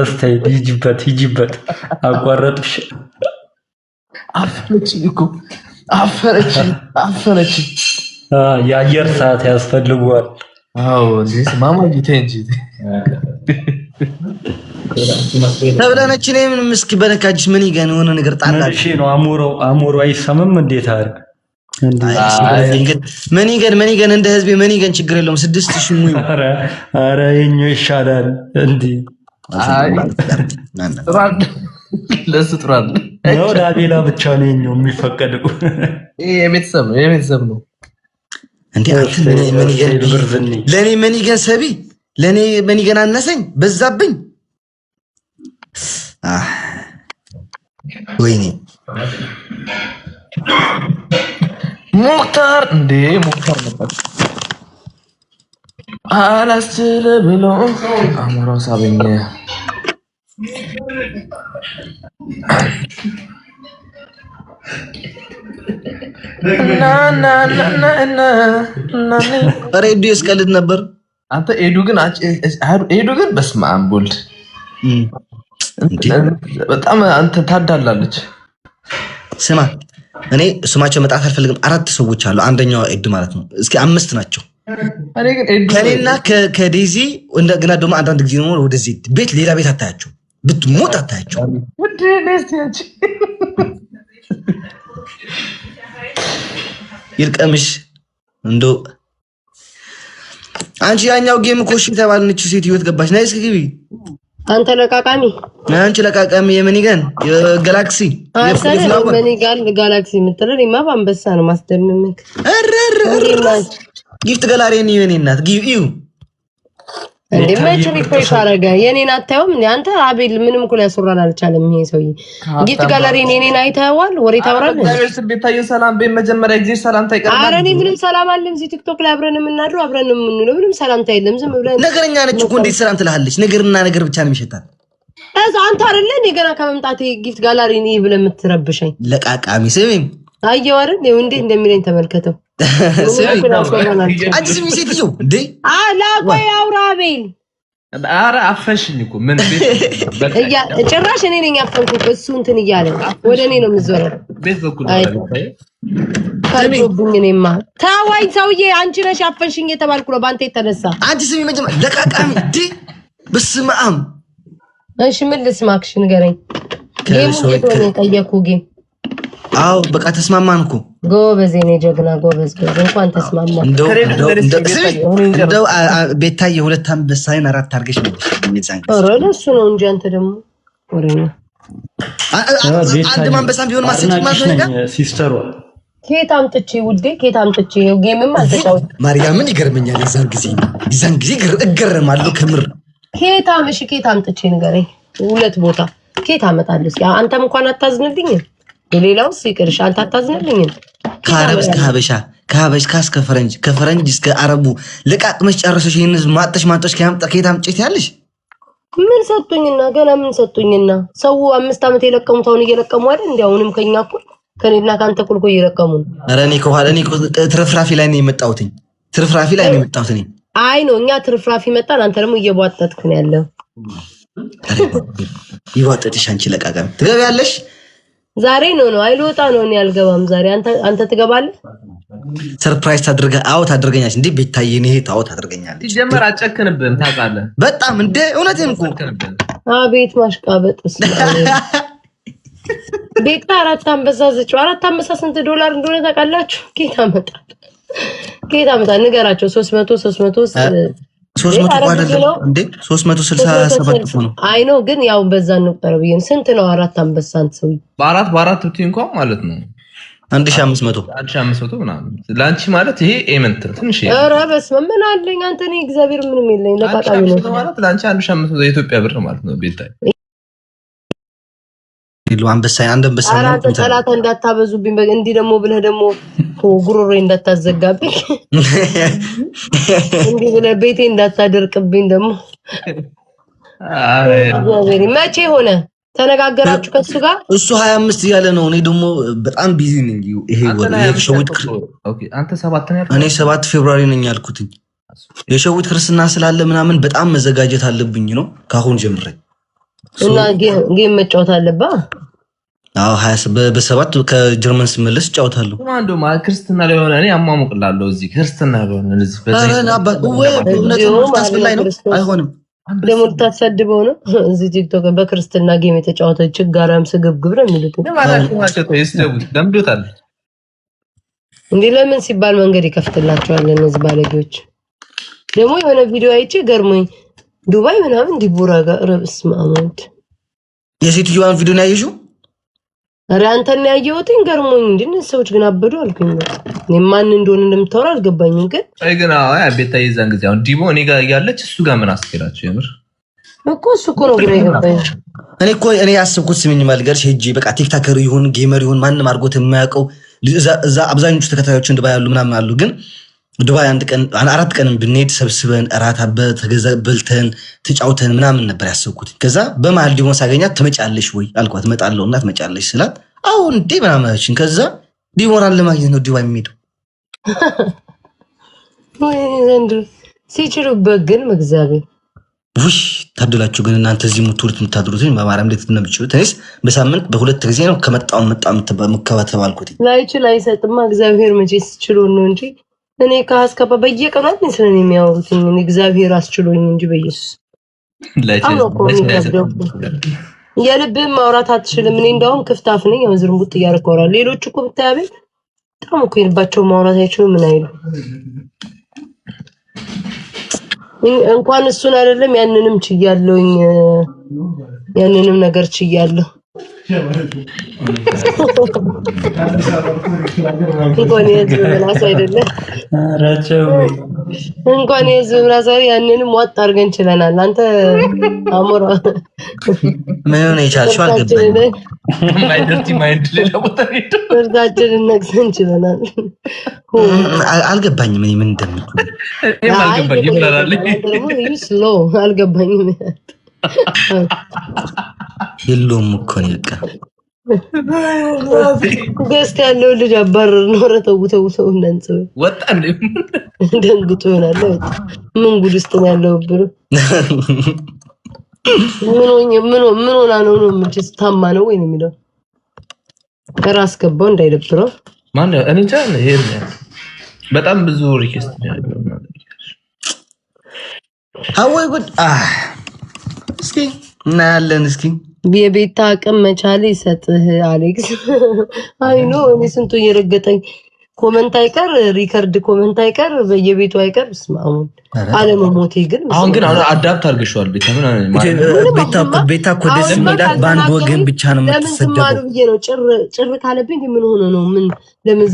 እስታይ ሂጂበት አቋረጥሽ አፈረች የአየር ሰዓት ያስፈልጓል አዎ እንዴስ ማማ ጊቴንጂ ተብለነች ነኝ ምን ምስኪ በነካጅሽ ምን ይገን ሆነ ነገር ጣጣሽ እሺ ነው አሞሮ አይሰምም እንዴት አረ ምን ይገን እንደ ህዝብ ምን ይገን ችግር የለውም 6000 ሙይ አረ የኛው ይሻላል እንዴ ጥራል ለስጥራል ነው ዳቤላ ብቻ ነው የኛው የሚፈቀደው የቤተሰብ ነው እንዴ አንተ ምን ይገን ለኔ ምን ይገን ሰቢ ለኔ ምን ይገን አነሰኝ በዛብኝ ወይኔ ሙክታር ነበር አላስችል ብሎ አሞራው ሳበኝ ሬዲዮ እስቀልድ ነበር አንተ ኤዱ ግን በስመ አብ ወልድ በጣም አንተ ታዳላለች ስማ እኔ ስማቸው መጣት አልፈልግም 4 ሰዎች አሉ አንደኛው ኤዱ ማለት ነው እስኪ 5 ናቸው እኔ ግን ኤዱ ከኔና ከዴዚ እንደገና ደግሞ አንዳንድ ጊዜ ነው ወደዚህ ቤት ሌላ ቤት አታያቸው ብትሞት አታያቸው ወደ ኔስቲያች ይልቀምሽ እንዶ አንቺ ያኛው ጌም ኮሽ ተባልነች ሴት ህይወት ገባሽ ናይ እስኪ ግቢ አንተ ለቃቃሚ አንቺ ለቃቃሚ የመኒገን የጋላክሲ የመኒጋል ጋላክሲ ምትረሪማ ባንበሳ ነው ማስደምምክ ጊፍት ገላሪ ነው የኔ እናት ጊቭ እንዴ ማች ሪፖርት አረጋ የኔን አታየውም እንዴ አንተ አቤል ምንም እኮ ሊያስወራን አልቻለም ይሄ ሰውዬ ጊፍት ጋላሪ የኔን አይተዋል ወሬ ታወራለህ ዳይቨርስ ቤታየ ሰላም በመጀመሪያ ጊዜ ሰላምታ ይቀርባል አረኔ ምንም ሰላም አለም እዚህ ቲክቶክ ላይ አብረን የምናድረው አብረን የምንውለው ምንም ሰላምታ የለም ዝም ብለን ነገርኛ ነች እኮ እንዴት ሰላም ትላለች ነገርና ነገር ብቻ ነው የሚሸጣል እዛ አንተ አይደለ እንዴ ገና ከመምጣቴ ጊፍት ጋላሪ ነው ብለህ የምትረብሸኝ ለቃቃሚ ስሚም አየው አይደል ነው እንዴ እንደሚለኝ ተመልከተው አንቺ ስሚ ሴትዮ እንዴ አላቆይ አውራቤል አረ አፈንሽኝ እኮ ምን ቤት ጭራሽ እኔ ነኝ ያፈንኩት እሱ እንትን እያለ ወደ እኔ ነው የምዞረው ቤት በኩል ካልኩብኝ እኔማ ታዋይ ሰውዬ አንቺ ነሽ ያፈንሽኝ የተባልኩ ነው ባንተ የተነሳ አንቺ ስሚ መጀመሪያ ለቃቃሚ እንዴ በስመ አብ እሺ ምን ልስማክሽ ንገረኝ ጌም ነው ጠየቁ ጌም አው በቃ ተስማማን እኮ ጎበዝ የኔ ጀግና ጎበዝ እንኳን ተስማማን እንደው ቤታዬ 2 አንበሳይን 4 አርገሽ ነው እንዴዛን ኧረ ለሱ ነው እንጂ አንተ ደግሞ ወሬኛ አንድ አንበሳም ቢሆን ማስጨማት ሲስተሩ ኬት አምጥቼ ውዴ ኬት አምጥቼ ጌምም አልተጫወት ማርያምን ይገርመኛል የዛን ጊዜ እገረማለሁ ከምር ኬት አምጥቼ ንገረኝ 2 ቦታ ኬት አመጣለስ አንተም እንኳን አታዝንልኝ የሌላው ሲቅርሽ አንተ አታዝንልኝ ከአረብ እስከ ሀበሻ እስከ ፈረንጅ ከፈረንጅ እስከ አረቡ ለቃቅመሽ ጨርሰሽ ይሄን ማጠሽ ከየት አምጪት ያለሽ ምን ሰጡኝና ገና ምን ሰጡኝና ሰው 5 አመት የለቀሙት አሁን እየለቀሙ አይደል እንዴ ከኛ እኮ ከኔና ካንተ እኮ እየለቀሙ ኧረ እኔ ከኋላ እኔ ትርፍራፊ ላይ ነው የመጣሁት እኔ አይ ነው እኛ ትርፍራፊ መጣን አንተ ደግሞ እየቧጠጥክ ነው ያለው ይዋጠጥሽ አንቺ ለቃቃም ትገቢያለሽ ዛሬ ነው አይልወጣ ነው እኔ አልገባም ዛሬ አንተ ትገባለህ ሰርፕራይዝ ታድርገኛለሽ እንዴ ቤታዬ እኔ ታድርገኛለሽ ጀመር አጨክንብን ታውቃለህ በጣም እንዴ እውነቴን እኮ አቤት ማሽቃበጥስ ቤታ 4 አንበሳ ዘጭው 4 አንበሳ ስንት ዶላር እንደሆነ ታውቃላችሁ ኬት አመጣ ንገራቸው 300 አይደለም እንዴ 367 ነው አይ ነው ግን ያው በዛ ነው ቀርብየን ስንት ነው 4 አንበሳ አንተ ሰው በአራት ብትይ እንኳን ማለት ነው 1500 ምናምን ላንቺ ማለት ይሄ ኤመንት ትንሽ ኧረ በስመ ምን አለኝ አንተ ነኝ እግዚአብሔር ምንም የለኝ ለቃቃሚ ነው ማለት ላንቺ 1500 የኢትዮጵያ ብር ማለት ነው ቤታይ ይሉ አንበሳ ነው ጠላት እንዳታበዙብኝ እንዲ ደግሞ ብለህ ደግሞ ጉሮሬ እንዳታዘጋብኝ እንዲ ብለህ ቤቴ እንዳታደርቅብኝ ደግሞ አሬ መቼ ሆነ ተነጋገራችሁ ከሱ ጋር እሱ 25 ያለ ነው እኔ ደግሞ በጣም ቢዚ ነኝ ይሄ ወር የሸውት ኦኬ አንተ 7 ነው እኔ 7 ፌብሩዋሪ ነኝ ያልኩት የሸውት ክርስትና ስላለ ምናምን በጣም መዘጋጀት አለብኝ ነው ካሁን ጀምሬ እና ጌም መጫወት አለባ። አዎ 27 በሰባት ከጀርመን ስመለስ እጫወታለሁ። ማንዶ ክርስትና ላይ ሆነ እኔ አማሙቅላለሁ እዚህ ክርስትና ላይ ሆነ እዚህ በዚህ አባት ነው ታስብላይ ነው አይሆንም። ደግሞ ታሰድበው ነው እዚህ ቲክቶክ በክርስትና ጌም የተጫወተ ችጋራም ስግብግብ ነው የሚሉት። ለምዶታል እንዴ ለምን ሲባል መንገድ ይከፍትላቸዋል እነዚህ ባለጌዎች። ደግሞ የሆነ ቪዲዮ አይቼ ገርሞኝ ዱባይ ምናምን ዲቦራ ጋር ረብስ ማሙድ የሴትዮዋን ቪዲዮ ነው ያየሽው? አረ አንተን ያየሁት ገርሞኝ እንዴ ሰዎች ግን አበዱ አልኩኝ። ማን እንደሆነ እንደምታወራ አልገባኝም። ግን ግን አይ ቤታ ይዛን ጊዜ አሁን ዲቦ እኔ ጋር ያለች እሱ ጋር ምን አስከራቸው የምር እሱ እኮ ነው ግራ ይገባኝ። እኔ ያስብኩት ስምኝ ማልገርሽ ሄጂ በቃ ቲክቶከር ይሁን ጌመር ይሁን ማንንም አድርጎት የማያውቀው እዛ አብዛኞቹ ተከታዮች ዱባይ ያሉ ምናምን አሉ። ግን ዱባይ አንድ ቀን 4 ቀን ብንሄድ ሰብስበን እራት በልተን ተጫውተን ምናምን ነበር ያሰብኩት። ከዛ በመሀል ዲቦ ሳገኛት ትመጫለሽ ወይ አልኳት። እመጣለሁ እና ትመጫለሽ ስላት አሁን እንዴ ምናምን አለችኝ። ከዛ ዲቦራን ለማግኘት ነው ዱባይ የሚሄደው። ወይ ዘንድሮ ሲችሉበት ግን እግዚአብሔር ውይ ታደላችሁ ግን እናንተ እዚህ የምትውሉት የምታድሩት በማርያም እንዴት ነው የምትችሉት? እኔስ በሳምንት በ2 ጊዜ ነው ከመጣውን ተባልኩት። ላይችል አይሰጥማ እግዚአብሔር መቼስ ችሎ ነው እንጂ እኔ ከአስከባ በየቀኑ አይደል ስለኔ የሚያወሩት እኔ እግዚአብሔር አስችሎኝ እንጂ በኢየሱስ የልብህን ማውራት አትችልም። እኔ እንደውም ክፍታፍ ነኝ። ያው ዝርምቡጥ እያረከራል። ሌሎች እኮ ብታያበል በጣም እኮ የልባቸው ማውራት አይችሉም። ምን አይሉ እንኳን እሱን አይደለም ያንንም ችያለሁኝ። ያንንም ነገር ችያለሁ። እንኳን የህዝብ ምላስ አይደለም እንኳን የህዝብ ምላስ ያንንም ዋጥ አድርገን ችለናል። አንተ አሞራ ምን ሆነ ይቻልሽው አልገባኝም። ወርዳችንን ነቅሰን ችለናል። አልገባኝም እኔ ምን እንደምትሉ አልገባኝም። የለውም እኮ ነው በቃ ገስት ያለው ልጅ አባረር ነው። ተው እናንተ ወጣ ደንግጦ ይሆናል። ምን ጉድ ውስጥ ነው ያለው ብሎ ምን ሆና ነው ምንጭስ ታማ ነው ወይ ነው የሚለው ራስ ገባው እንዳይደብረው ማን ነው እኔ እንጃ። ይሄ በጣም ብዙ ሪኩዌስት ነው ያለው አወይ ጉድ እስኪ እናያለን። እስኪ የቤታ አቅም መቻል ይሰጥህ አሌክስ። አይ ኖ እኔ ስንቱ እየረገጠኝ ኮመንት አይቀር ሪከርድ ኮመንት አይቀር በየቤቱ አይቀር ስማሙ አለመሞቴ ግን አሁን ግን አዳፕት አድርገሽዋል። ቤታ እኮ ደስ የሚላት በአንድ ወገን ብቻ ነው የምትሰደበው። ለምን ዝም አሉ ብዬ ነው ጭር ካለብኝ ምን ሆነ ነው ምን ለምን